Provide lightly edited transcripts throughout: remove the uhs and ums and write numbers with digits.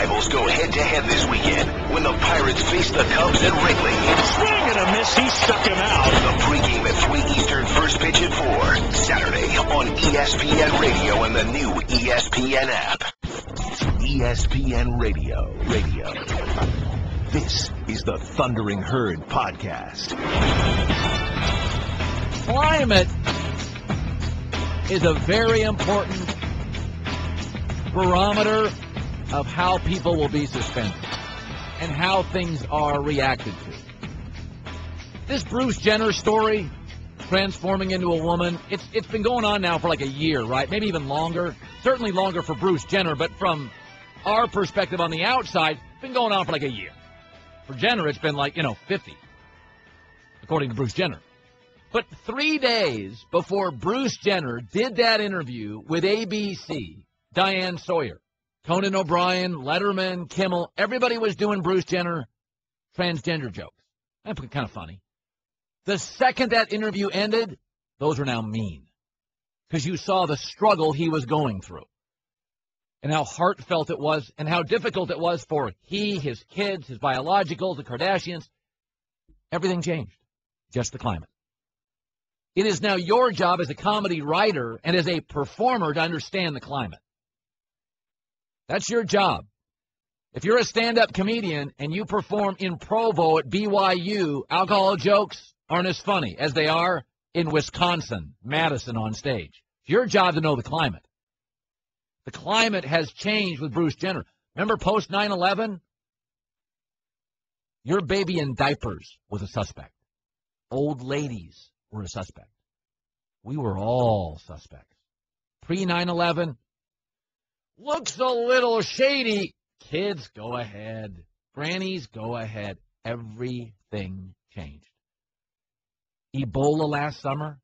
rivals go head-to-head this weekend when the Pirates face the Cubs at Wrigley. Swing and a miss. He struck him out. The pregame at 3 Eastern, first pitch at 4. Saturday on ESPN Radio and the new ESPN app. ESPN Radio. This is the Thundering Herd podcast. Climate is a very important barometer of how people will be suspended and how things are reacted to. This Bruce Jenner story, transforming into a woman, it's been going on now for like a year, right? Maybe even longer. Certainly longer for Bruce Jenner, but from our perspective on the outside, it's been going on for like a year. For Jenner, it's been like, 50, according to Bruce Jenner. But 3 days before Bruce Jenner did that interview with ABC, Diane Sawyer, Conan O'Brien, Letterman, Kimmel, everybody was doing Bruce Jenner transgender jokes. That's kind of funny. The second that interview ended, those are now mean. Because you saw the struggle he was going through. And how heartfelt it was, and how difficult it was for he, his kids, his biologicals, the Kardashians. Everything changed. Just the climate. It is now your job as a comedy writer and as a performer to understand the climate. That's your job. If you're a stand-up comedian and you perform in Provo at BYU, alcohol jokes aren't as funny as they are in Wisconsin, Madison on stage. It's your job to know the climate. The climate has changed with Bruce Jenner. Remember post 9/11? Your baby in diapers was a suspect. Old ladies were a suspect. We were all suspects. Pre-9/11, looks a little shady. Kids, go ahead. Grannies, go ahead. Everything changed. Ebola last summer.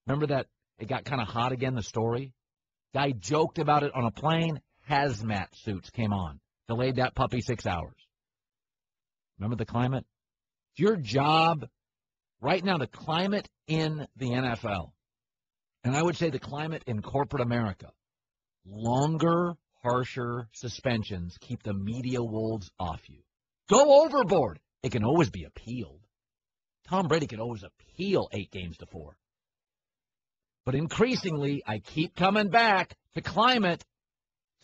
Remember that it got kind of hot again, the story? Guy joked about it on a plane. Hazmat suits came on. Delayed that puppy 6 hours. Remember the climate? It's your job right now, the climate in the NFL. And I would say the climate in corporate America. Longer, harsher suspensions keep the media wolves off you. Go overboard. It can always be appealed. Tom Brady can always appeal 8 games to 4. But increasingly, I keep coming back to climate.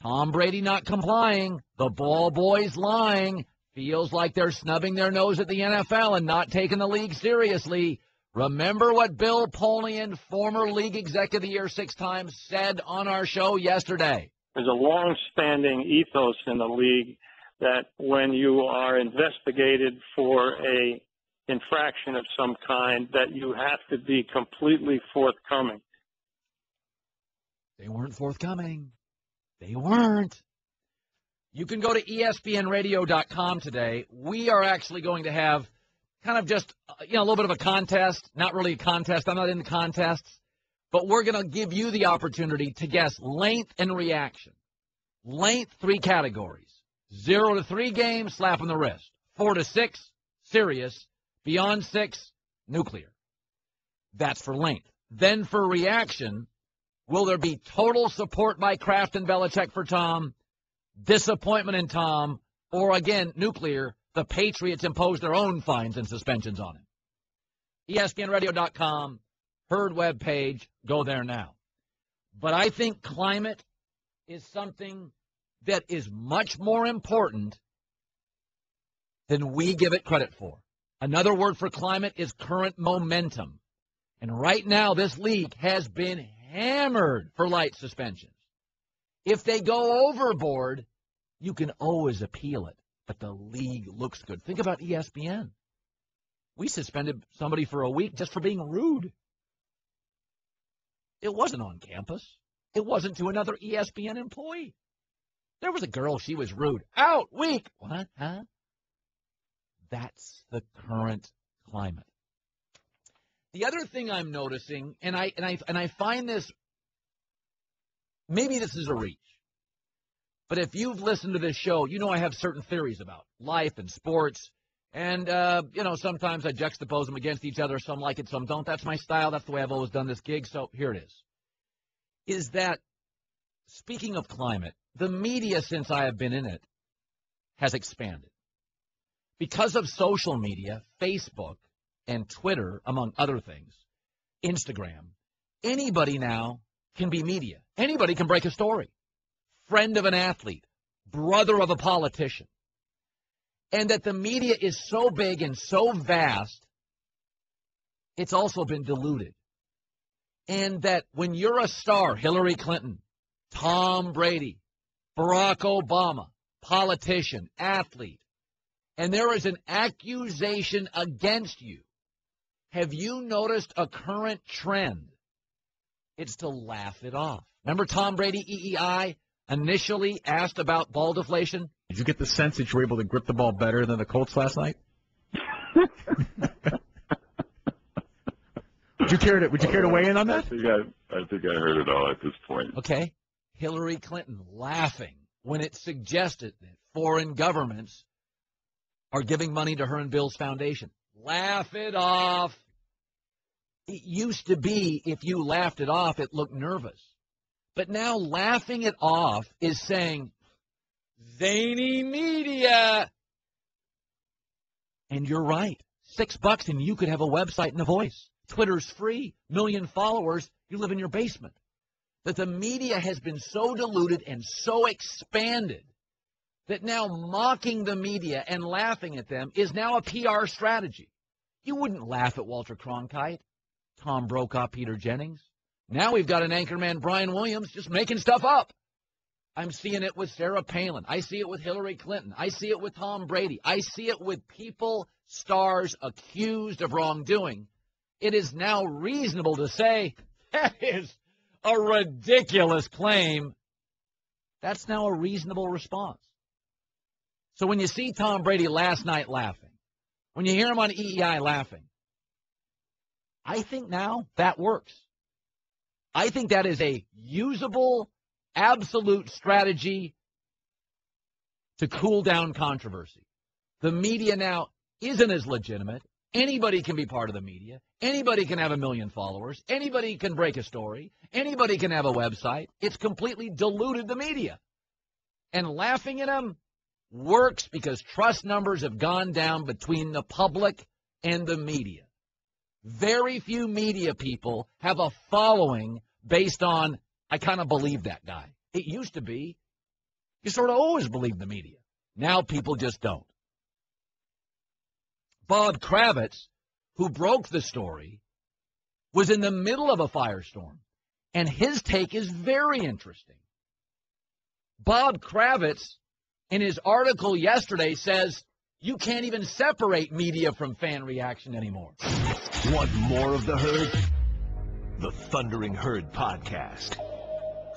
Tom Brady not complying. The ball boys lying. Feels like they're snubbing their nose at the NFL and not taking the league seriously. Remember what Bill Polian, former league executive of the year 6 times, said on our show yesterday. There's a long-standing ethos in the league that when you are investigated for a infraction of some kind, that you have to be completely forthcoming. They weren't forthcoming. They weren't. You can go to ESPNradio.com today. We are actually going to have kind of just, a little bit of a contest. Not really a contest. I'm not into contests. But we're going to give you the opportunity to guess length and reaction. Length, 3 categories. 0 to 3 games, slap on the wrist. 4 to 6, serious. Beyond 6, nuclear. That's for length. Then for reaction, will there be total support by Kraft and Belichick for Tom, disappointment in Tom, or again, nuclear, the Patriots impose their own fines and suspensions on him? ESPNradio.com, Herd web page, go there now. But I think climate is something that is much more important than we give it credit for. Another word for climate is current momentum. And right now, this league has been hammered for light suspensions. If they go overboard, you can always appeal it. But the league looks good. Think about ESPN. We suspended somebody for a week just for being rude. It wasn't on campus. It wasn't to another ESPN employee. There was a girl, she was rude. Out, week. What? Huh? That's the current climate. The other thing I'm noticing, and I find this, maybe this is a reach, but if you've listened to this show, you know I have certain theories about life and sports, and, sometimes I juxtapose them against each other. Some like it, some don't. That's my style. That's the way I've always done this gig, so here it is that, speaking of climate, the media, since I have been in it, has expanded. Because of social media, Facebook and Twitter, among other things, Instagram, anybody now can be media. Anybody can break a story. Friend of an athlete, brother of a politician. And that the media is so big and so vast, it's also been diluted. And that when you're a star, Hillary Clinton, Tom Brady, Barack Obama, politician, athlete, and there is an accusation against you, have you noticed a current trend? It's to laugh it off. Remember Tom Brady, EEI, initially asked about ball deflation? Did you get the sense that you were able to grip the ball better than the Colts last night? Would you care to weigh in on that? I think I heard it all at this point. Okay. Hillary Clinton laughing when it suggested that foreign governments are giving money to her and Bill's foundation. Laugh it off. It used to be if you laughed it off, it looked nervous. But now laughing it off is saying, zany media. And you're right. $6 and you could have a website and a voice. Twitter's free. 1 million followers. You live in your basement. That the media has been so diluted and so expanded that now mocking the media and laughing at them is now a PR strategy. You wouldn't laugh at Walter Cronkite, Tom Brokaw, Peter Jennings. Now we've got an anchorman, Brian Williams, just making stuff up. I'm seeing it with Sarah Palin. I see it with Hillary Clinton. I see it with Tom Brady. I see it with people, stars, accused of wrongdoing. It is now reasonable to say that is a ridiculous claim. That's now a reasonable response. So when you see Tom Brady last night laughing, when you hear him on EEI laughing, I think now that works. I think that is a usable, absolute strategy to cool down controversy. The media now isn't as legitimate. Anybody can be part of the media. Anybody can have 1 million followers. Anybody can break a story. Anybody can have a website. It's completely diluted the media. And laughing at them works because trust numbers have gone down between the public and the media. Very few media people have a following based on, I kind of believe that guy. It used to be, you sort of always believed the media. Now people just don't. Bob Kravitz, who broke the story, was in the middle of a firestorm, and his take is very interesting. Bob Kravitz, in his article yesterday, says you can't even separate media from fan reaction anymore. Want more of the herd? The Thundering Herd Podcast.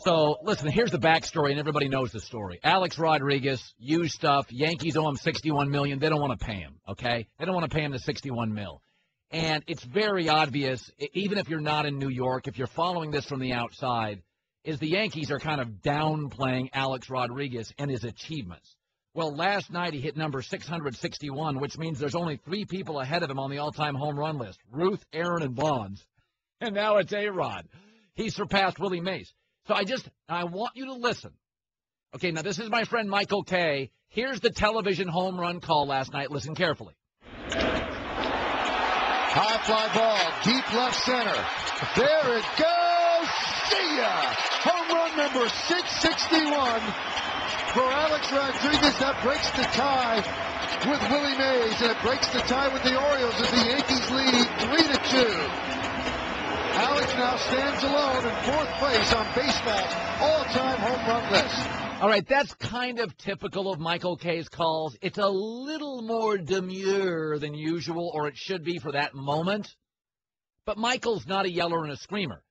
So, listen, here's the backstory, and everybody knows the story. Alex Rodriguez, used stuff. Yankees owe him $61 million. They don't want to pay him, okay? They don't want to pay him the $61 million. And it's very obvious, even if you're not in New York, if you're following this from the outside, is the Yankees are kind of downplaying Alex Rodriguez and his achievements. Well, last night he hit number 661, which means there's only 3 people ahead of him on the all-time home run list, Ruth, Aaron, and Bonds. And now it's ARod. He surpassed Willie Mays. So I want you to listen. Okay, now this is my friend Michael Kay. Here's the television home run call last night. Listen carefully. High fly ball, deep left center. There it goes. See ya! Home run number 661 for Alex Rodriguez. That breaks the tie with Willie Mays, and it breaks the tie with the Orioles as the Yankees lead 3-2. Alex now stands alone in 4th place on baseball's all-time home run list. All right, that's kind of typical of Michael Kay's calls. It's a little more demure than usual, or it should be for that moment. But Michael's not a yeller and a screamer.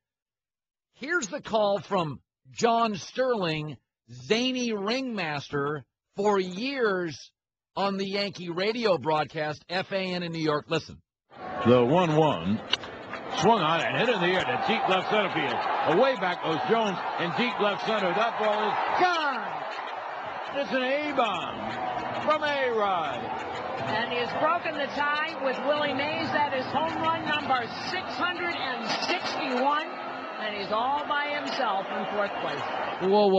Here's the call from John Sterling, zany ringmaster for years on the Yankee radio broadcast, FAN in New York. Listen. The 1-1. Swung on and hit in the air to deep left center field. Away back goes Jones in deep left center. That ball is gone. It's an A-bomb from ARod. And he has broken the tie with Willie Mays. That is home run number 661. And he's all by himself in 4th place. Whoa.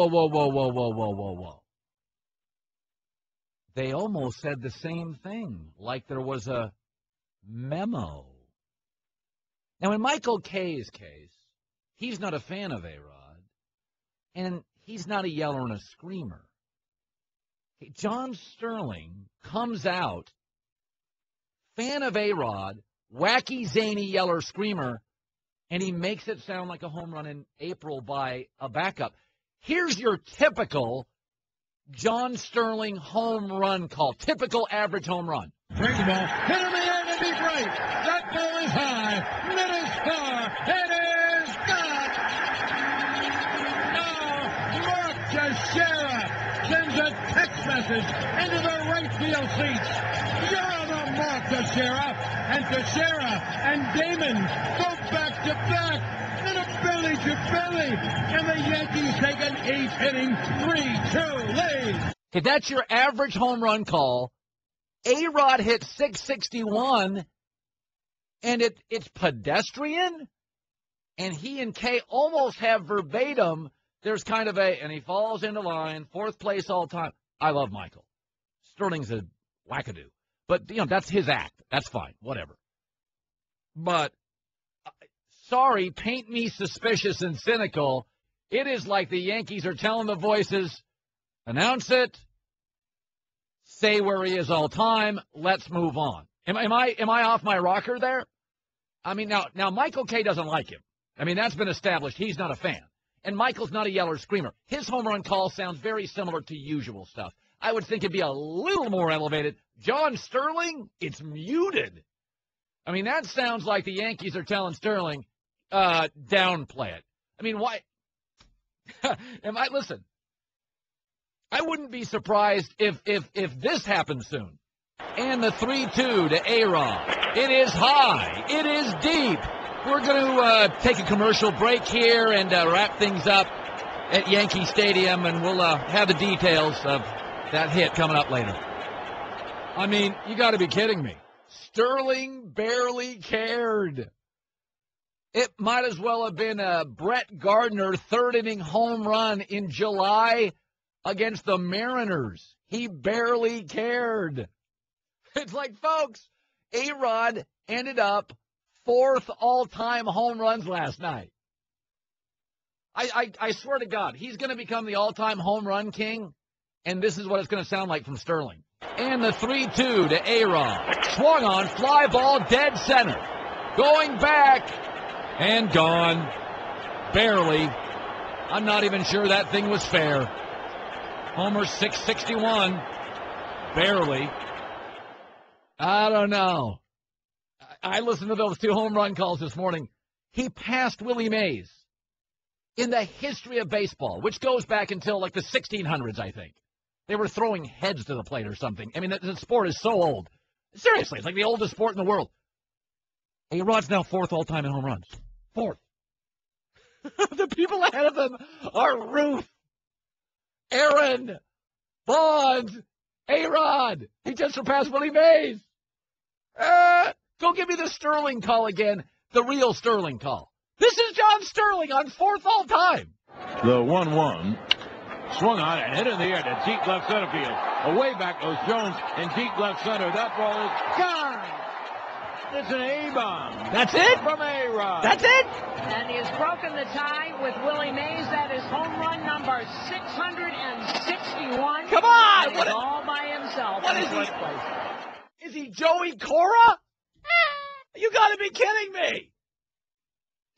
they almost said the same thing, like there was a memo. Now, in Michael Kay's case, he's not a fan of ARod, and he's not a yeller and a screamer. John Sterling comes out, fan of ARod, wacky, zany, yeller, screamer, and he makes it sound like a home run in April by a backup. Here's your typical John Sterling home run call, typical average home run. Brings the ball, hit in the air to deep right. That ball is high, middle far. It is gone. Now, Mark Teixeira sends a text message into the right field seats. You're the Mark Teixeira, and Teixeira and Damon go back to back. In a belly-to-belly, and the Yankees take an 8-inning 3-2 lead. If that's your average home run call, ARod hit 661, and it's pedestrian, and he and Kay almost have verbatim. There's kind of and he falls into line, fourth place all time. I love Michael. Sterling's a wackadoo. But, that's his act. That's fine. Whatever. But, sorry, paint me suspicious and cynical. It is like the Yankees are telling the voices, announce it, say where he is all time, let's move on. Am I off my rocker there? I mean, now Michael Kay doesn't like him. I mean, that's been established. He's not a fan. And Michael's not a yeller screamer. His home run call sounds very similar to usual stuff. I would think it'd be a little more elevated. John Sterling, it's muted. I mean, that sounds like the Yankees are telling Sterling, downplay it. I mean, why? Listen, I wouldn't be surprised if this happens soon. And the 3-2 to ARod. It is high. It is deep. We're going to take a commercial break here and wrap things up at Yankee Stadium, and we'll have the details of that hit coming up later. I mean, you got to be kidding me. Sterling barely cared. It might as well have been a Brett Gardner third-inning home run in July against the Mariners. He barely cared. It's like, folks, ARod ended up fourth all-time home runs last night. I swear to God, he's going to become the all-time home run king, and this is what it's going to sound like from Sterling. And the 3-2 to ARod. Swung on, fly ball, dead center. Going back. And gone. Barely. I'm not even sure that thing was fair. Homer 661. Barely. I don't know. I listened to those two home run calls this morning. He passed Willie Mays in the history of baseball, which goes back until like the 1600s, I think. They were throwing heads to the plate or something. I mean, the sport is so old. Seriously, it's like the oldest sport in the world. ARod's now fourth all-time in home runs. Fourth. The people ahead of him are Ruth, Aaron, Bonds, ARod. He just surpassed Willie Mays. Go give me the Sterling call again, the real Sterling call. This is John Sterling on fourth all-time. The 1-1. Swung on and hit in the air to deep left center field. Away back goes Jones in deep left center. That ball is gone. It's an A-bomb. That's it? From ARod. That's it? And he has broken the tie with Willie Mays. That is home run number 661. Come on! And he's all by himself. What in is he? fourth place. Is he Joey Cora? You got to be kidding me.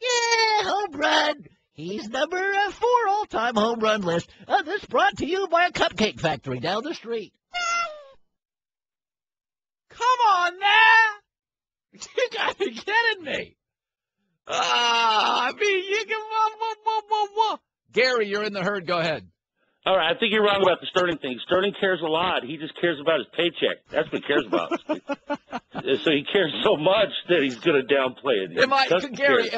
Yeah, home run. He's number 4 all-time home run list. This brought to you by a cupcake factory down the street. Come on now. You got to be kidding me. I mean, you can... Gary, you're in the herd. Go ahead. All right, I think you're wrong about the Sterling thing. Sterling cares a lot. He just cares about his paycheck. That's what he cares about. So he cares so much that he's going to downplay it. Am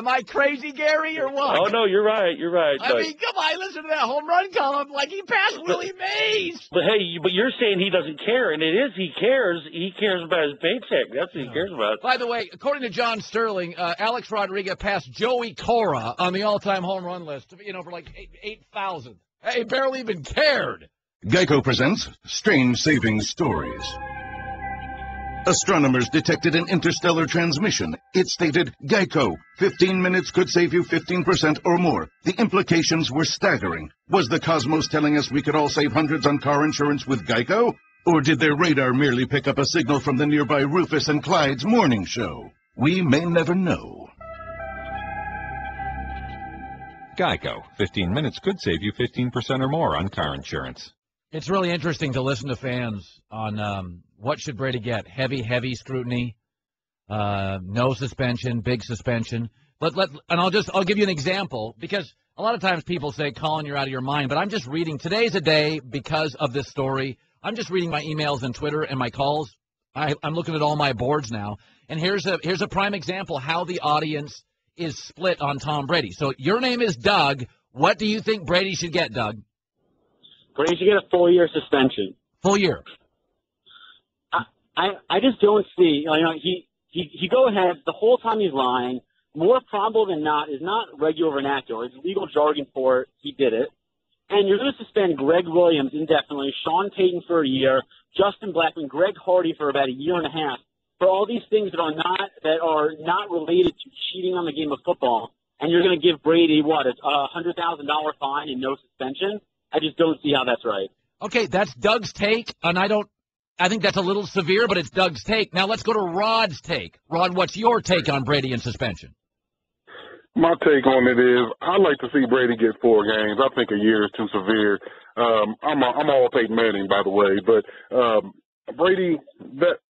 I crazy, Gary, or what? Oh, no, you're right. You're right. I mean, come on, listen to that home run column like he passed Willie Mays. But, hey, but you're saying he doesn't care, and it is he cares. He cares about his paycheck. That's what he cares about. By the way, according to John Sterling, Alex Rodriguez passed Joey Cora on the all-time home run list, for like 8,000. He barely even cared. Geico presents Strange Savings Stories. Astronomers detected an interstellar transmission. It stated, Geico, 15 minutes could save you 15% or more. The implications were staggering. Was the cosmos telling us we could all save hundreds on car insurance with Geico? Or did their radar merely pick up a signal from the nearby Rufus and Clyde's morning show? We may never know. Geico. 15 minutes could save you 15% or more on car insurance. It's really interesting to listen to fans on what should Brady get. Heavy scrutiny, no suspension, big suspension. And I'll give you an example, because a lot of times people say, Colin, you're out of your mind. But I'm just reading. Today's a day because of this story. I'm just reading my emails and Twitter and my calls. I'm looking at all my boards now. And here's a prime example how the audience is split on Tom Brady. So your name is Doug. What do you think Brady should get, Doug? Brady should get a full-year suspension. Full year. I just don't see. He go ahead the whole time he's lying. More probable than not is not regular vernacular. It's legal jargon for it. He did it. And you're going to suspend Greg Williams indefinitely, Sean Payton for a year, Justin Blackman, Greg Hardy for about a year and a half for all these things that are not related to cheating on the game of football. And you're going to give Brady a $100,000 fine and no suspension? I just don't see how that's right. Okay, that's Doug's take, and I think that's a little severe, but it's Doug's take. Now let's go to Rod's take. Rod, what's your take on Brady and suspension? My take on it is I'd like to see Brady get 4 games. I think a year is too severe. I'm all Peyton Manning, by the way, but Brady,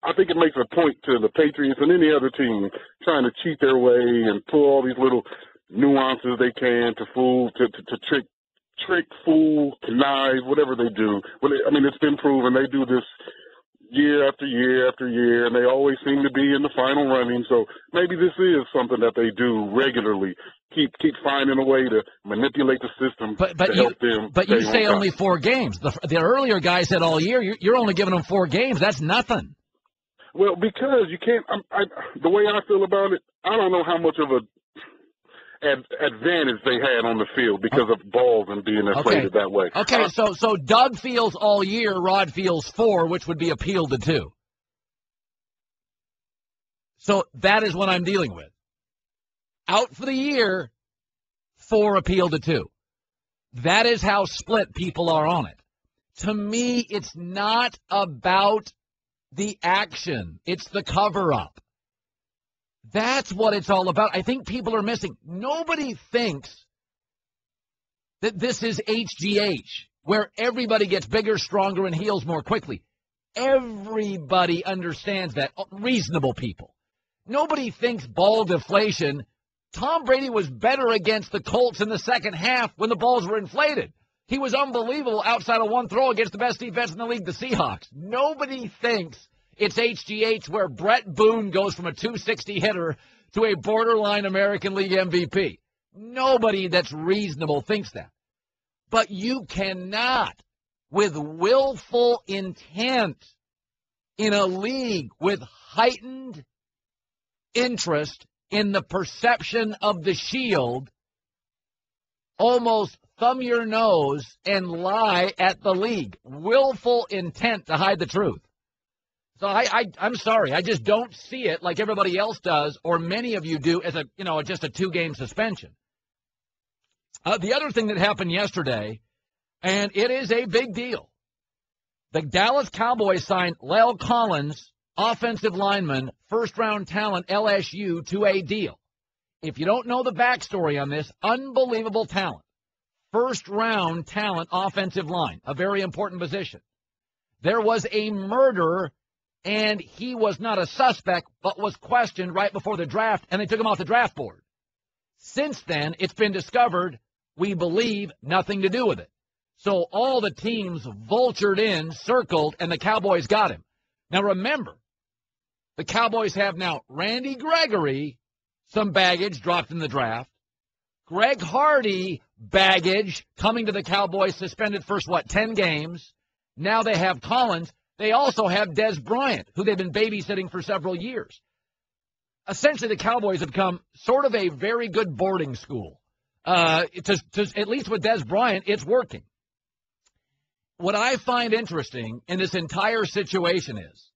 I think it makes a point to the Patriots and any other team trying to cheat their way and pull all these little nuances they can to trick, fool, connive, whatever they do. It's been proven they do this year after year after year, and they always seem to be in the final running. So maybe this is something that they do regularly. Keep finding a way to manipulate the system to help them. But you say only 4 games. The earlier guy said all year. You're only giving them 4 games. That's nothing. Well, because you can't. The way I feel about it, I don't know how much of a advantage they had on the field because of balls and being inflated that way. Okay, so Doug feels all year, Rod feels 4, which would be appealed to 2. So that is what I'm dealing with. Out for the year, 4 appealed to 2. That is how split people are on it. To me, it's not about the action. It's the cover-up. That's what it's all about. I think people are missing. Nobody thinks that this is HGH, where everybody gets bigger, stronger, and heals more quickly. Everybody understands that. Reasonable people. Nobody thinks ball deflation. Tom Brady was better against the Colts in the second half when the balls were inflated. He was unbelievable outside of one throw against the best defense in the league, the Seahawks. Nobody thinks it's HGH where Brett Boone goes from a 260 hitter to a borderline American League MVP. Nobody that's reasonable thinks that. But you cannot, with willful intent in a league with heightened interest in the perception of the shield, almost thumb your nose and lie at the league. Willful intent to hide the truth. So I'm sorry, I just don't see it like everybody else does, or many of you do, as just a 2-game suspension. The other thing that happened yesterday, and it is a big deal, the Dallas Cowboys signed La'el Collins, offensive lineman, first-round talent, LSU, to a deal. If you don't know the backstory on this, unbelievable talent. First-round talent, offensive line, a very important position. There was a murder, and he was not a suspect, but was questioned right before the draft, and they took him off the draft board. Since then, it's been discovered, we believe, nothing to do with it. So all the teams vultured in, circled, and the Cowboys got him. Now remember, the Cowboys have now Randy Gregory, some baggage dropped in the draft. Greg Hardy, baggage, coming to the Cowboys, suspended first, 10 games. Now they have Collins. They also have Des Bryant, who they've been babysitting for several years. Essentially, the Cowboys have become sort of a very good boarding school. At least with Des Bryant, it's working. What I find interesting in this entire situation is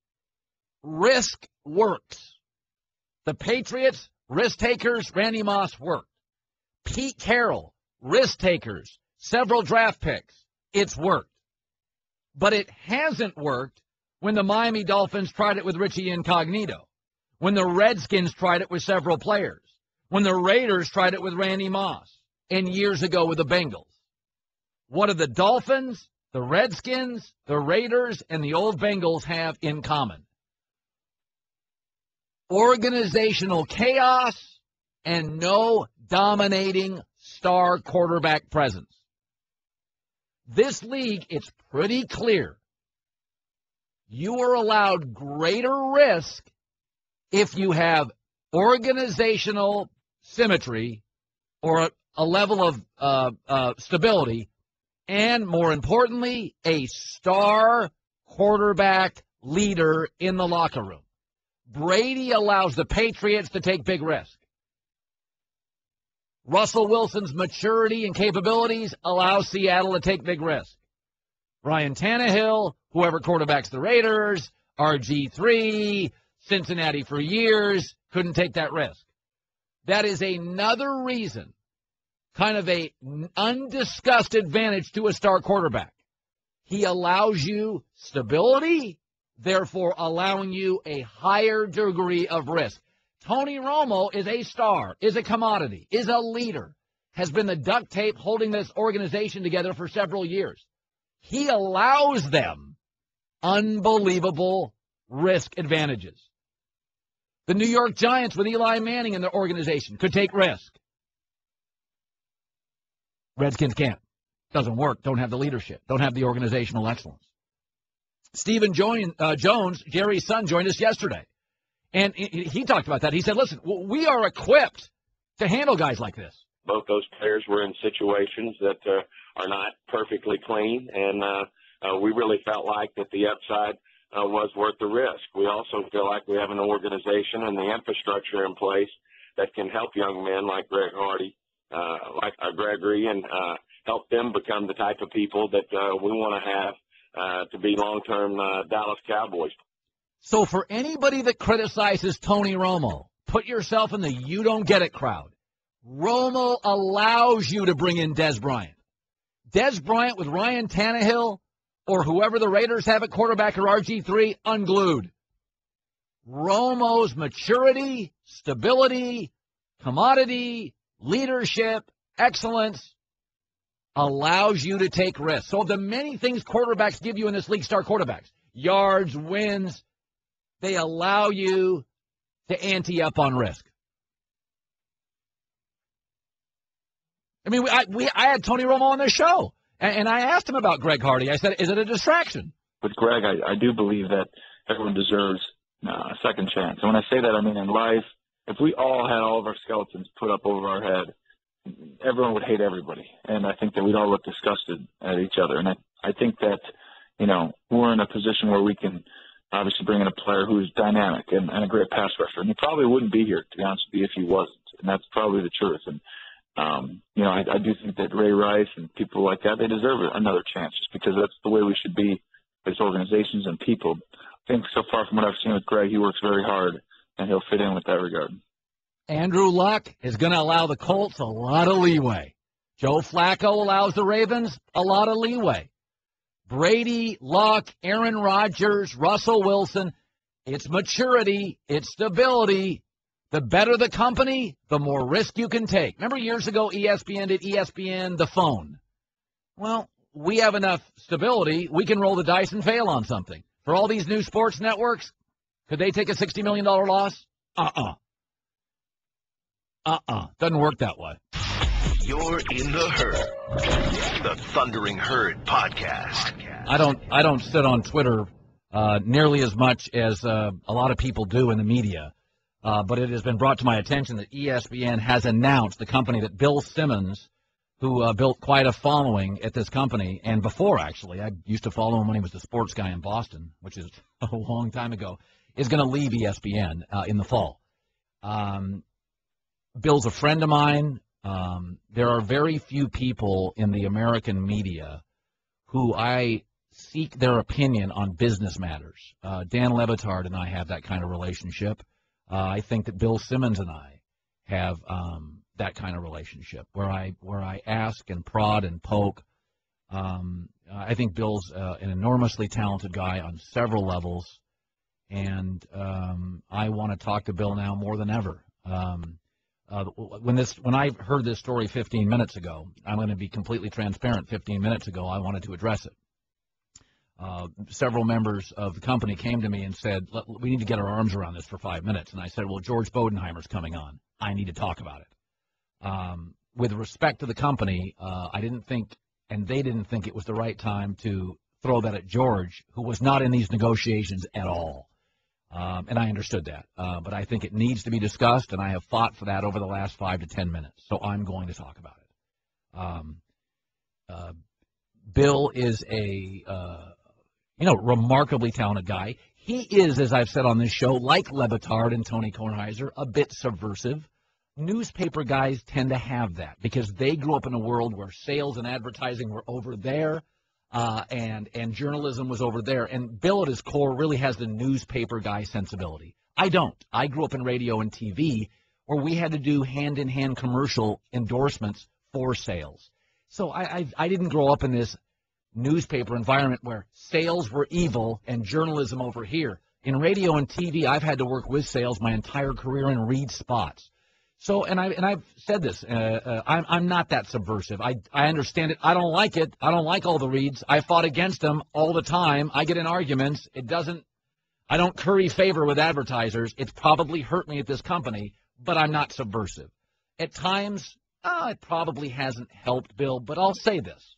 risk works. The Patriots, risk takers, Randy Moss worked. Pete Carroll, risk takers, several draft picks. It's worked. But it hasn't worked when the Miami Dolphins tried it with Richie Incognito, when the Redskins tried it with several players, when the Raiders tried it with Randy Moss, and years ago with the Bengals. What do the Dolphins, the Redskins, the Raiders, and the old Bengals have in common? Organizational chaos and no dominating star quarterback presence. This league, it's pretty clear. You are allowed greater risk if you have organizational symmetry or a level of stability, and more importantly, a star quarterback leader in the locker room. Brady allows the Patriots to take big risk. Russell Wilson's maturity and capabilities allow Seattle to take big risk. Ryan Tannehill, whoever quarterbacks the Raiders, RG3, Cincinnati for years, couldn't take that risk. That is another reason, kind of a undiscussed advantage to a star quarterback. He allows you stability, therefore allowing you a higher degree of risk. Tony Romo is a star, is a commodity, is a leader, has been the duct tape holding this organization together for several years. He allows them unbelievable risk advantages. The New York Giants with Eli Manning in their organization could take risk. Redskins can't. Doesn't work. Don't have the leadership. Don't have the organizational excellence. Stephen Jones, Jerry's son, joined us yesterday. And he talked about that. He said, listen, we are equipped to handle guys like this. Both those players were in situations that are not perfectly clean, and we really felt like that the upside was worth the risk. We also feel like we have an organization and the infrastructure in place that can help young men like Greg Hardy, like Gregory, and help them become the type of people that we want to have to be long-term Dallas Cowboys. So for anybody that criticizes Tony Romo, put yourself in the you don't get it crowd. Romo allows you to bring in Dez Bryant. Dez Bryant with Ryan Tannehill or whoever the Raiders have at quarterback or RG3, unglued. Romo's maturity, stability, commodity, leadership, excellence allows you to take risks. So the many things quarterbacks give you in this league, star quarterbacks, yards, wins, they allow you to ante up on risk. I mean, I had Tony Romo on this show, and I asked him about Greg Hardy. I said, is it a distraction? With Greg, I do believe that everyone deserves a second chance. And when I say that, I mean in life, if we all had all of our skeletons put up over our head, everyone would hate everybody. And I think that we'd all look disgusted at each other. And I think that, you know, we're in a position where we can obviously bring in a player who's dynamic and a great pass rusher. And he probably wouldn't be here, to be honest with you, if he wasn't. And that's probably the truth. And, you know, I do think that Ray Rice and people like that, they deserve another chance just because that's the way we should be as organizations and people. I think so far from what I've seen with Greg, he works very hard, and he'll fit in with that regard. Andrew Luck is going to allow the Colts a lot of leeway. Joe Flacco allows the Ravens a lot of leeway. Brady, Luck, Aaron Rodgers, Russell Wilson, it's maturity, it's stability. The better the company, the more risk you can take. Remember years ago, ESPN did ESPN the phone. Well, we have enough stability, we can roll the dice and fail on something. For all these new sports networks, could they take a $60 million loss? Doesn't work that way. You're in the Herd, the Thundering Herd podcast. I don't sit on Twitter nearly as much as a lot of people do in the media. But it has been brought to my attention that ESPN has announced, the company that Bill Simmons, who built quite a following at this company, and before, actually, I used to follow him when he was the sports guy in Boston, which is a long time ago, is going to leave ESPN in the fall. Bill's a friend of mine. There are very few people in the American media who I seek their opinion on business matters. Dan Le Batard and I have that kind of relationship. I think that Bill Simmons and I have that kind of relationship where I ask and prod and poke. I think Bill's an enormously talented guy on several levels, and I want to talk to Bill now more than ever. When I heard this story 15 minutes ago, I'm going to be completely transparent. 15 minutes ago, I wanted to address it. Several members of the company came to me and said, we need to get our arms around this for 5 minutes. And I said, well, George Bodenheimer's coming on. I need to talk about it. With respect to the company, I didn't think, and they didn't think it was the right time to throw that at George, who was not in these negotiations at all. And I understood that. But I think it needs to be discussed, and I have fought for that over the last 5 to 10 minutes. So I'm going to talk about it. Bill is a remarkably talented guy. He is, as I've said on this show, like Le Batard and Tony Kornheiser, a bit subversive. Newspaper guys tend to have that because they grew up in a world where sales and advertising were over there, and journalism was over there. And Bill at his core really has the newspaper guy sensibility. I don't. I grew up in radio and TV where we had to do hand-in-hand commercial endorsements for sales. So I didn't grow up in this newspaper environment where sales were evil and journalism over here. In radio and TV, I've had to work with sales my entire career and read spots. So, and I've said this, I'm not that subversive. I understand it. I don't like it. I don't like all the reads. I fought against them all the time. I get in arguments. I don't curry favor with advertisers. It's probably hurt me at this company, but I'm not subversive. At times, it probably hasn't helped Bill, but I'll say this,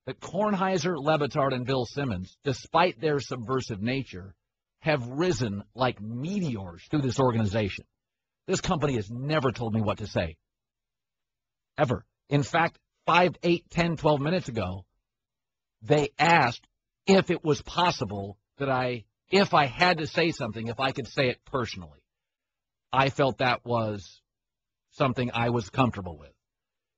that Kornheiser, Le Batard, and Bill Simmons, despite their subversive nature, have risen like meteors through this organization. This company has never told me what to say. Ever. In fact, 5, 8, 10, 12 minutes ago, they asked if it was possible that if I had to say something, if I could say it personally. I felt that was something I was comfortable with.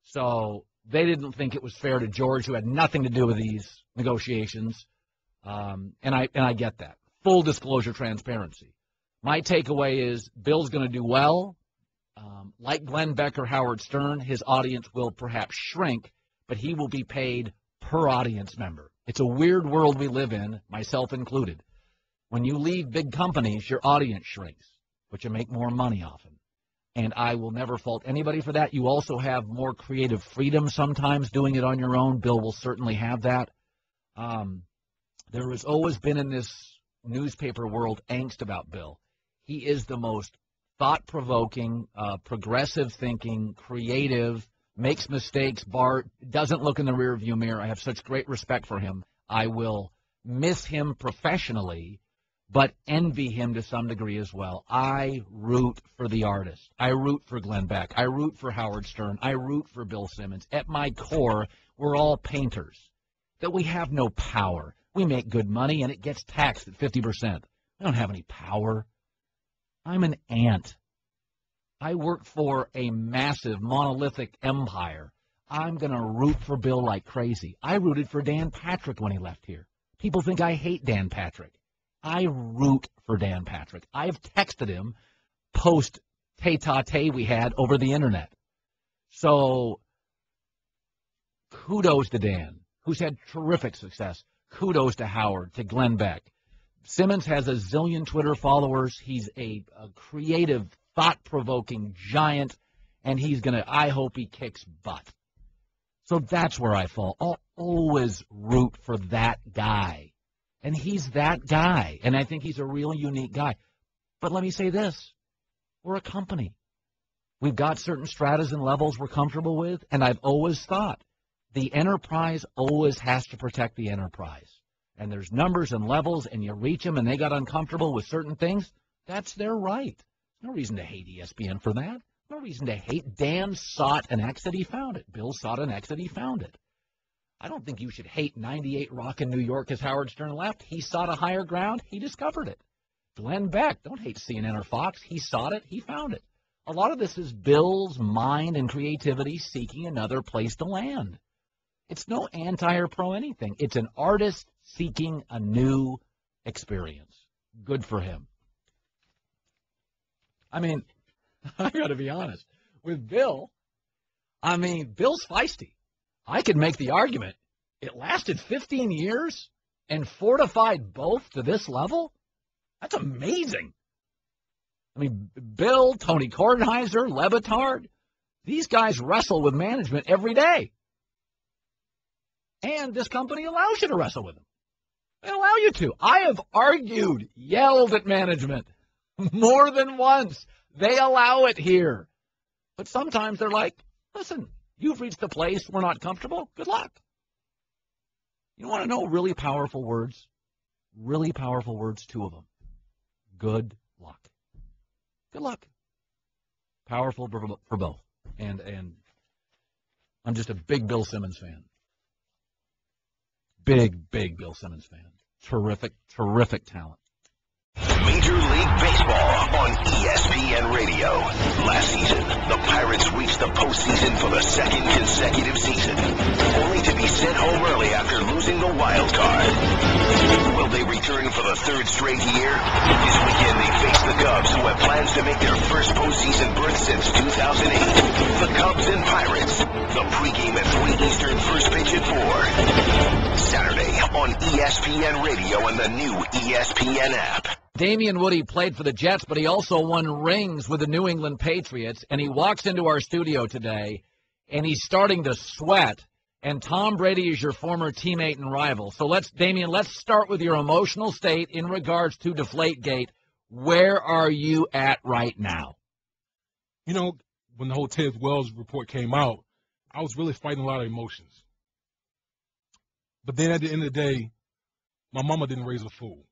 So they didn't think it was fair to George, who had nothing to do with these negotiations, and I get that. Full disclosure, transparency. My takeaway is Bill's going to do well. Like Glenn Beck or Howard Stern, his audience will perhaps shrink, but he will be paid per audience member. It's a weird world we live in, myself included. When you leave big companies, your audience shrinks, but you make more money often. And I will never fault anybody for that. You also have more creative freedom sometimes doing it on your own. Bill will certainly have that. There has always been in this newspaper world angst about Bill. He is the most thought-provoking, progressive-thinking, creative, makes mistakes, doesn't look in the rearview mirror. I have such great respect for him. I will miss him professionally, but envy him to some degree as well. I root for the artist. I root for Glenn Beck. I root for Howard Stern. I root for Bill Simmons. At my core, we're all painters, that we have no power. We make good money, and it gets taxed at 50%. We don't have any power. I'm an ant. I work for a massive, monolithic empire. I'm going to root for Bill like crazy. I rooted for Dan Patrick when he left here. People think I hate Dan Patrick. I root for Dan Patrick. I've texted him post-tete we had over the internet. So kudos to Dan, who's had terrific success. Kudos to Howard, to Glenn Beck. Simmons has a zillion Twitter followers. He's a creative, thought-provoking giant, and I hope he kicks butt. So that's where I fall. I'll always root for that guy. And he's that guy, and I think he's a really unique guy. But let me say this. We're a company. We've got certain stratas and levels we're comfortable with, and I've always thought the enterprise always has to protect the enterprise. And there's numbers and levels, and you reach them, and they got uncomfortable with certain things. That's their right. No reason to hate ESPN for that. No reason to hate. Dan sought an exit, he found it. Bill sought an exit, he found it. I don't think you should hate 98 Rock in New York as Howard Stern left. He sought a higher ground, he discovered it. Glenn Beck, don't hate CNN or Fox. He sought it, he found it. A lot of this is Bill's mind and creativity seeking another place to land. It's no anti or pro anything. It's an artist seeking a new experience. Good for him. I mean, I got to be honest. With Bill, Bill's feisty. I could make the argument. It lasted 15 years and fortified both to this level? That's amazing. Bill, Tony Kornheiser, Levitard, these guys wrestle with management every day. And this company allows you to wrestle with them. They allow you to. I have argued, yelled at management more than once. They allow it here. But sometimes they're like, listen, you've reached a place we're not comfortable. Good luck. You want to know really powerful words? Really powerful words, 2 of them. Good luck. Good luck. Powerful for both. And I'm just a big Bill Simmons fan. Big Bill Simmons fan. Terrific talent. Major League Baseball on ESPN Radio. Last season, the Pirates reached the postseason for the 2nd consecutive season, only to be sent home early after losing the wild card. Will they return for the 3rd straight year? This weekend they face the Cubs, who have plans to make their first postseason berth since 2008. The Cubs and Pirates. The pregame at 3 Eastern, first pitch at 4. Saturday on ESPN Radio and the new ESPN app. Damien Woody played for the Jets, but he also won rings with the New England Patriots, and he walks into our studio today, and he's starting to sweat, and Tom Brady is your former teammate and rival. So Damien, let's start with your emotional state in regards to Deflategate. Where are you at right now? You know, when the whole Ted Wells report came out, I was really fighting a lot of emotions. But then at the end of the day, my mama didn't raise a fool.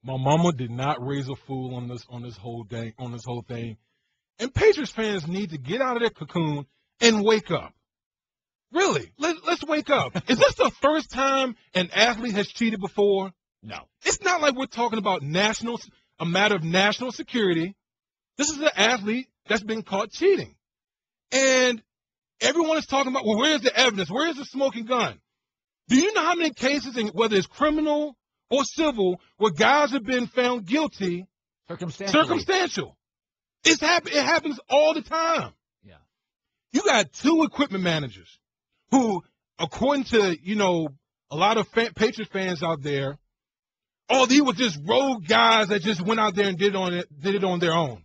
My mama did not raise a fool on this whole thing. And Patriots fans need to get out of their cocoon and wake up. Really, let's wake up. Is this the first time an athlete has cheated before? No. It's not like we're talking about a matter of national security. This is an athlete that's been caught cheating. And everyone is talking about, well, where's the evidence? Where's the smoking gun? Do you know how many cases, whether it's criminal or civil, where guys have been found guilty? Circumstantial. It happens all the time. Yeah. You got 2 equipment managers who, according to, a lot of Patriots fans out there, these were just rogue guys that just went out there and did it on their own.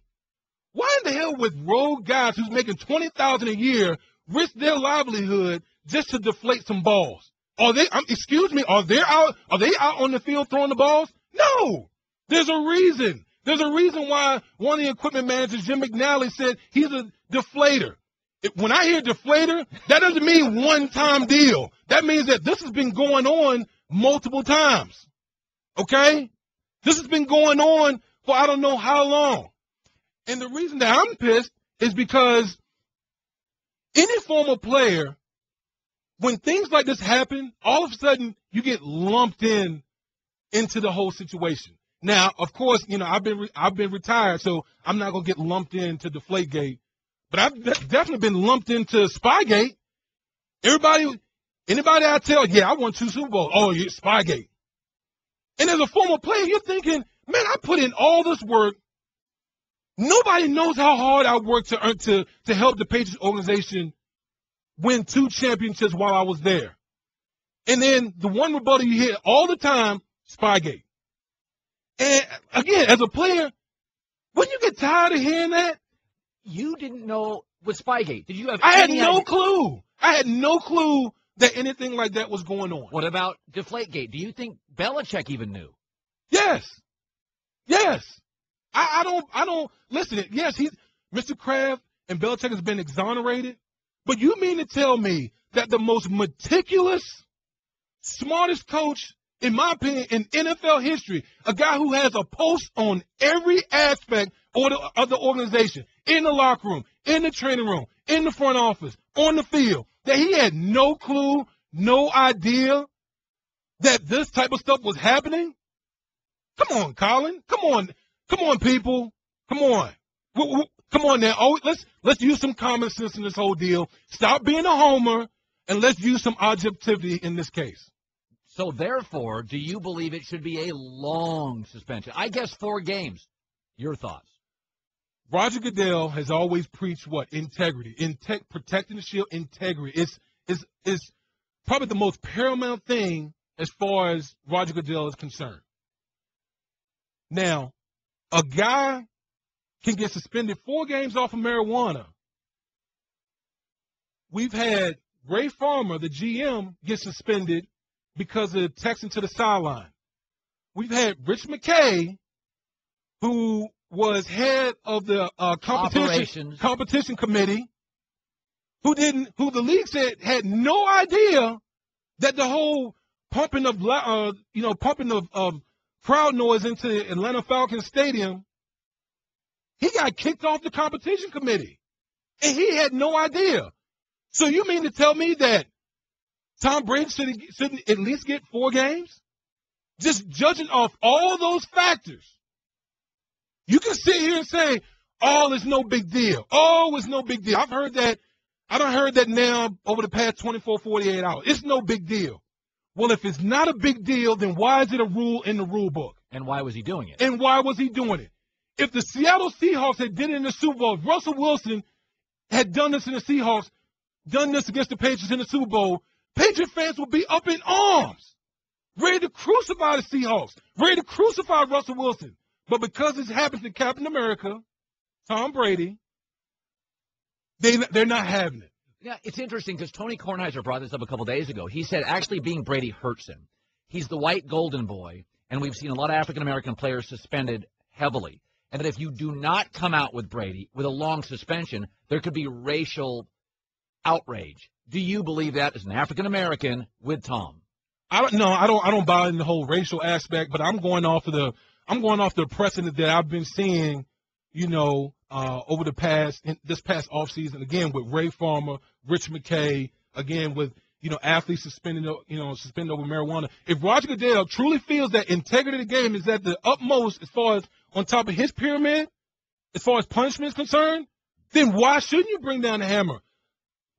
Why in the hell would rogue guys who's making $20,000 a year risk their livelihood just to deflate some balls? Are they out on the field throwing the balls? No. There's a reason. There's a reason why one of the equipment managers, Jim McNally, said he's a deflator. When I hear deflator, that doesn't mean one-time deal. That means that this has been going on multiple times. Okay? This has been going on for I don't know how long. And the reason that I'm pissed is because any former player, when things like this happen, all of a sudden you get lumped into the whole situation. Now, of course, I've been retired, so I'm not gonna get lumped into Deflategate, but I've definitely been lumped into Spygate. Anybody I tell, yeah, I won 2 Super Bowls. Oh, yeah, Spygate. And as a former player, you're thinking, man, I put in all this work. Nobody knows how hard I worked to help the Patriots organization win 2 championships while I was there. And then the one rebuttal you hear all the time, Spygate. And again, as a player, wouldn't you get tired of hearing that? You didn't know with Spygate. Did you have I had any no idea? clue. I had no clue that anything like that was going on. What about Deflategate? Do you think Belichick even knew? Yes. I don't listen. Yes, Mr. Kraft and Belichick has been exonerated. But you mean to tell me that the most meticulous, smartest coach, in my opinion, in NFL history, a guy who has a pulse on every aspect of the organization, in the locker room, in the training room, in the front office, on the field, that he had no clue, no idea that this type of stuff was happening? Come on, Colin. Come on, people. Come on. Come on now. Oh, let's use some common sense in this whole deal. Stop being a homer. And let's use some objectivity in this case. So, therefore, do you believe it should be a long suspension? I guess 4 games. Your thoughts? Roger Goodell has always preached what? Integrity. Protecting the shield, integrity. It's probably the most paramount thing as far as Roger Goodell is concerned. Now, a guy can get suspended 4 games off of marijuana. We've had Ray Farmer, the GM, get suspended because of texting to the sideline. We've had Rich McKay, who was head of the competition committee, who the league said had no idea that the whole pumping of crowd noise into Atlanta Falcons Stadium, he got kicked off the competition committee, and he had no idea. So you mean to tell me that Tom Brady should at least get 4 games? Just judging off all those factors. You can sit here and say, oh, it's no big deal. Oh, it's no big deal. I've heard that. I done heard that now over the past 24, 48 hours. It's no big deal. Well, if it's not a big deal, then why is it a rule in the rule book? And why was he doing it? And why was he doing it? If the Seattle Seahawks had did it in the Super Bowl, if Russell Wilson had done this in the Seahawks, done this against the Patriots in the Super Bowl, Patriot fans would be up in arms, ready to crucify the Seahawks, ready to crucify Russell Wilson. But because this happens to Captain America, Tom Brady, they're not having it. Yeah, it's interesting because Tony Kornheiser brought this up a couple days ago. He said actually being Brady hurts him. He's the white golden boy, and we've seen a lot of African-American players suspended heavily. And that if you do not come out with Brady with a long suspension, there could be racial outrage. Do you believe that as an African-American with Tom? I don't buy in the whole racial aspect, but I'm going off the precedent that I've been seeing, over this past offseason, again, with Ray Farmer, Rich McKay, again, with, athletes suspended over marijuana. If Roger Goodell truly feels that integrity of the game is at the utmost as far as on top of his pyramid, as far as punishment is concerned, then why shouldn't you bring down the hammer?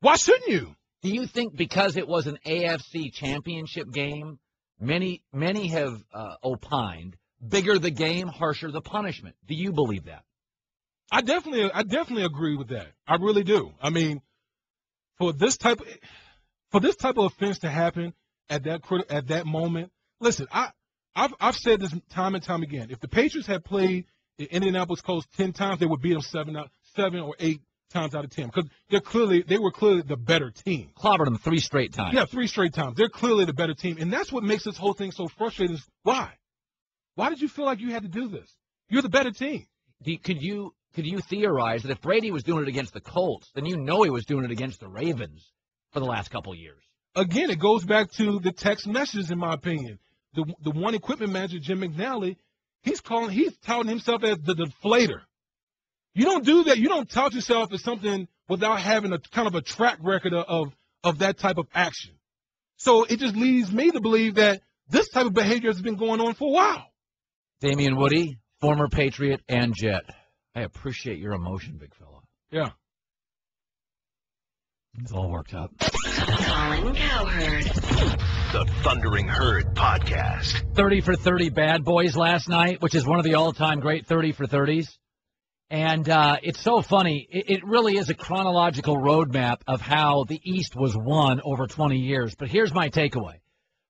Why shouldn't you? Do you think because it was an AFC championship game, many have opined, bigger the game, harsher the punishment? Do you believe that? I definitely agree with that. I really do. I mean, for this type of offense to happen at that moment, listen, I've said this time and time again. If the Patriots had played the Indianapolis Colts 10 times, they would beat them 7 or 8 times out of 10 because they were clearly the better team. Clobbered them 3 straight times. Yeah, 3 straight times. They're clearly the better team, and that's what makes this whole thing so frustrating. Is why? Why did you feel like you had to do this? You're the better team. Could you theorize that if Brady was doing it against the Colts, then he was doing it against the Ravens for the last couple of years? Again, it goes back to the text messages, in my opinion. The one equipment manager, Jim McNally, he's touting himself as the deflator. You don't do that. You don't tout yourself as something without having a kind of a track record of that type of action. So it just leads me to believe that this type of behavior has been going on for a while. Damien Woody, former Patriot and Jet. I appreciate your emotion, big fella. Yeah. It's all worked out. Colin Cowherd. The Thundering Herd Podcast. 30 for 30 Bad Boys last night, which is one of the all-time great 30 for 30s. And it's so funny. It really is a chronological roadmap of how the East was won over 20 years. But here's my takeaway.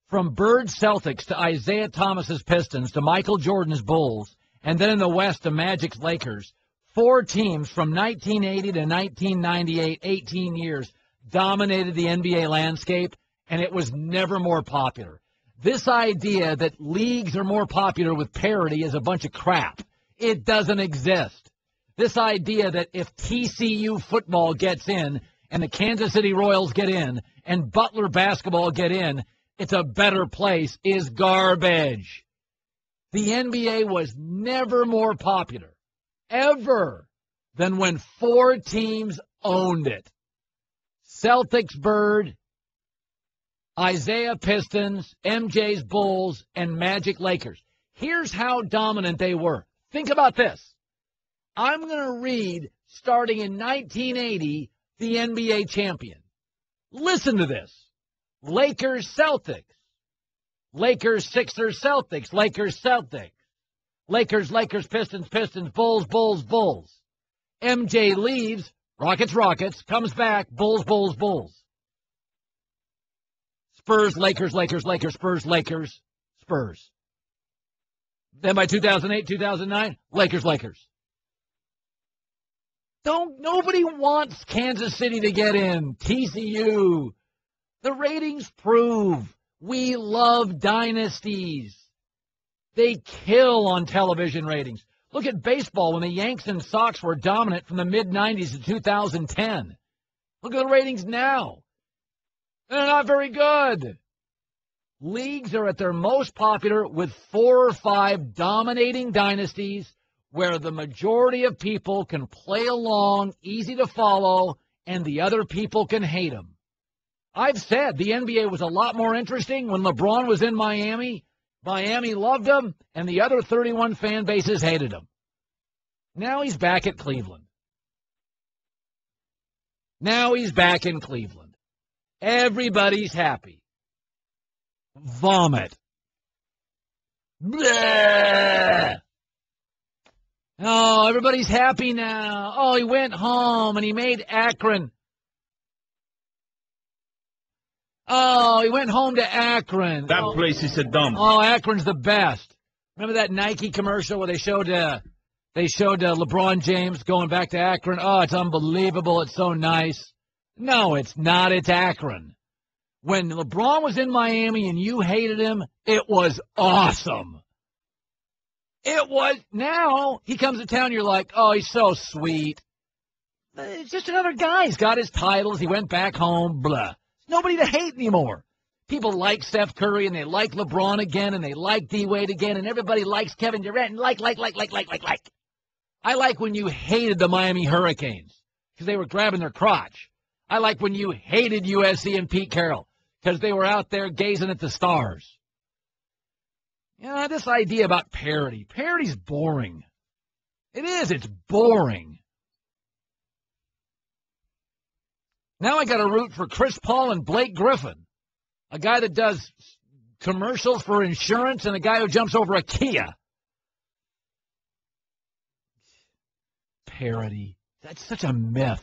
From Bird Celtics to Isaiah Thomas's Pistons to Michael Jordan's Bulls, and then in the West to Magic's Lakers, 4 teams from 1980 to 1998, 18 years, dominated the NBA landscape, and it was never more popular. This idea that leagues are more popular with parity is a bunch of crap. It doesn't exist. This idea that if TCU football gets in and the Kansas City Royals get in and Butler basketball get in, it's a better place is garbage. The NBA was never more popular, ever, than when 4 teams owned it. Celtics Bird, Isaiah Pistons, MJ's Bulls, and Magic Lakers. Here's how dominant they were. Think about this. I'm going to read, starting in 1980, the NBA champion. Listen to this. Lakers, Celtics. Lakers, Sixers, Celtics. Lakers, Celtics. Lakers, Pistons, Bulls, Bulls. MJ leaves, Rockets, comes back, Bulls. Spurs, Lakers, Spurs. Then by 2008, 2009, Lakers. Nobody wants Kansas City to get in. TCU. The ratings prove we love dynasties. They kill on television ratings. Look at baseball when the Yanks and Sox were dominant from the mid-90s to 2010. Look at the ratings now. They're not very good. Leagues are at their most popular with 4 or 5 dominating dynasties where the majority of people can play along, easy to follow, and the other people can hate them. I've said the NBA was a lot more interesting when LeBron was in Miami. Miami loved him, and the other 31 fan bases hated him. Now he's back at Cleveland. Everybody's happy. Vomit. Bleh. Oh, everybody's happy now. Oh, he went home and he made Akron. Oh, he went home to Akron. That place is a dump. Oh, Akron's the best. Remember that Nike commercial where they showed LeBron James going back to Akron? Oh, it's unbelievable. It's so nice. No, it's not. It's Akron. When LeBron was in Miami and you hated him, it was awesome. It was. Now he comes to town, you're like, oh, he's so sweet. It's just another guy. He's got his titles. He went back home. Blah. Nobody to hate anymore. People like Steph Curry, and they like LeBron again, and they like D-Wade again, and everybody likes Kevin Durant, and like. I like when you hated the Miami Hurricanes because they were grabbing their crotch. I like when you hated USC and Pete Carroll because they were out there gazing at the stars. You know, this idea about parody. Parody's boring. It is. It's boring. Now I got to root for Chris Paul and Blake Griffin, a guy that does commercials for insurance and a guy who jumps over a Kia. Parody. That's such a myth.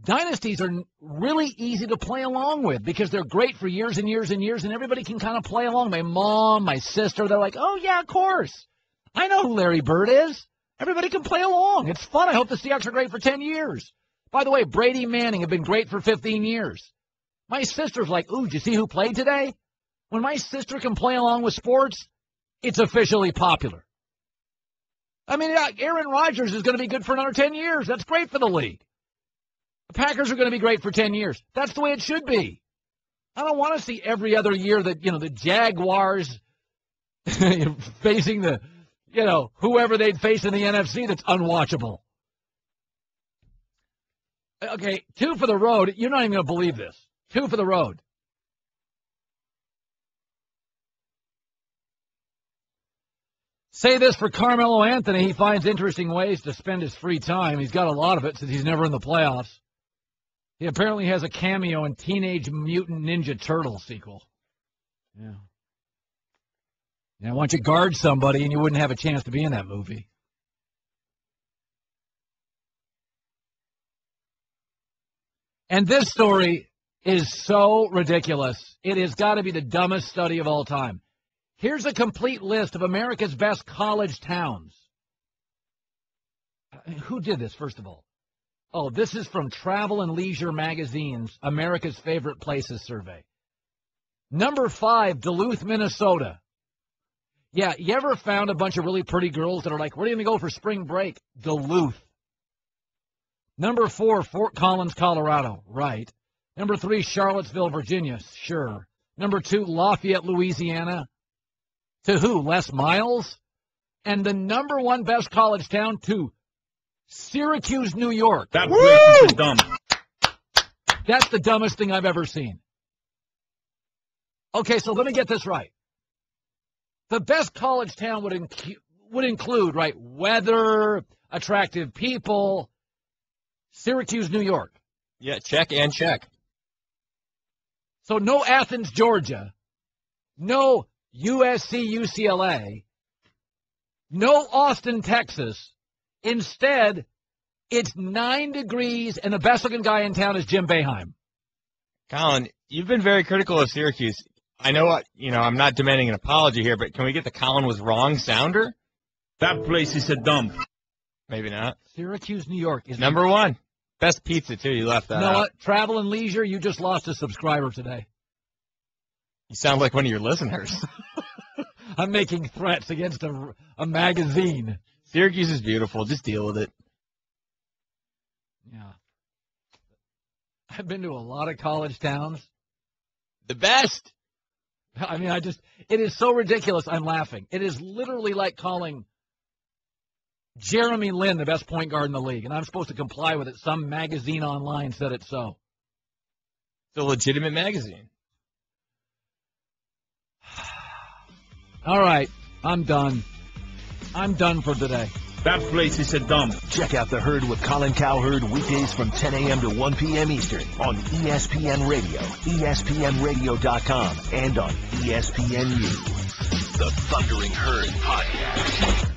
Dynasties are really easy to play along with because they're great for years and years and years, and everybody can kind of play along. My mom, my sister, they're like, oh, yeah, of course. I know who Larry Bird is. Everybody can play along. It's fun. I hope the Seahawks are great for 10 years. By the way, Brady Manning have been great for 15 years. My sister's like, ooh, did you see who played today? When my sister can play along with sports, it's officially popular. I mean, Aaron Rodgers is going to be good for another 10 years. That's great for the league. The Packers are going to be great for 10 years. That's the way it should be. I don't want to see every other year that, the Jaguars facing the, whoever they'd face in the NFC that's unwatchable. Okay, 2 for the road. You're not even going to believe this. 2 for the road. Say this for Carmelo Anthony. He finds interesting ways to spend his free time. He's got a lot of it since he's never in the playoffs. He apparently has a cameo in Teenage Mutant Ninja Turtle sequel. Yeah. Why don't you guard somebody and you wouldn't have a chance to be in that movie? And this story is so ridiculous. It has got to be the dumbest study of all time. Here's a complete list of America's best college towns. Who did this, first of all? Oh, this is from Travel and Leisure Magazine's America's Favorite Places survey. Number 5, Duluth, Minnesota. Yeah, you ever found a bunch of really pretty girls that are like, where are you going to go for spring break? Duluth. Number 4, Fort Collins, Colorado. Right. Number 3, Charlottesville, Virginia. Sure. Number 2, Lafayette, Louisiana. To who? Les Miles? And the number 1 best college town, to Syracuse, New York. That place is dumb. That's the dumbest thing I've ever seen. Okay, so let me get this right. The best college town would include, right, weather, attractive people. Syracuse, New York. Yeah, check and check. So no Athens, Georgia. No USC, UCLA. No Austin, Texas. Instead, it's 9 degrees, and the best-looking guy in town is Jim Boeheim. Colin, you've been very critical of Syracuse. I know, I'm not demanding an apology here, but can we get the Colin was wrong sounder? That place is a dump. Maybe not. Syracuse, New York is number one. Best pizza, too. You left that out. You know what? Travel and Leisure, you just lost a subscriber today. You sound like one of your listeners. I'm making threats against a magazine. Syracuse is beautiful. Just deal with it. Yeah. I've been to a lot of college towns. The best. I mean, it is so ridiculous, I'm laughing. It is literally like calling Jeremy Lin the best point guard in the league, and I'm supposed to comply with it. Some magazine online said it so. It's a legitimate magazine. All right, I'm done. I'm done for today. That place is a dump. Check out The Herd with Colin Cowherd weekdays from 10 a.m. to 1 p.m. Eastern on ESPN Radio, ESPNRadio.com, and on ESPNU. The Thundering Herd Podcast.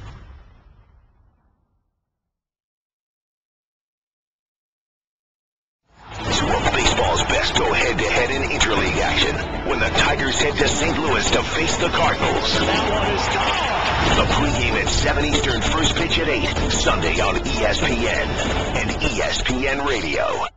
Two of baseball's best go head-to-head in interleague action when the Tigers head to St. Louis to face the Cardinals. That one is gone. The pregame at 7 Eastern, first pitch at 8, Sunday on ESPN and ESPN Radio.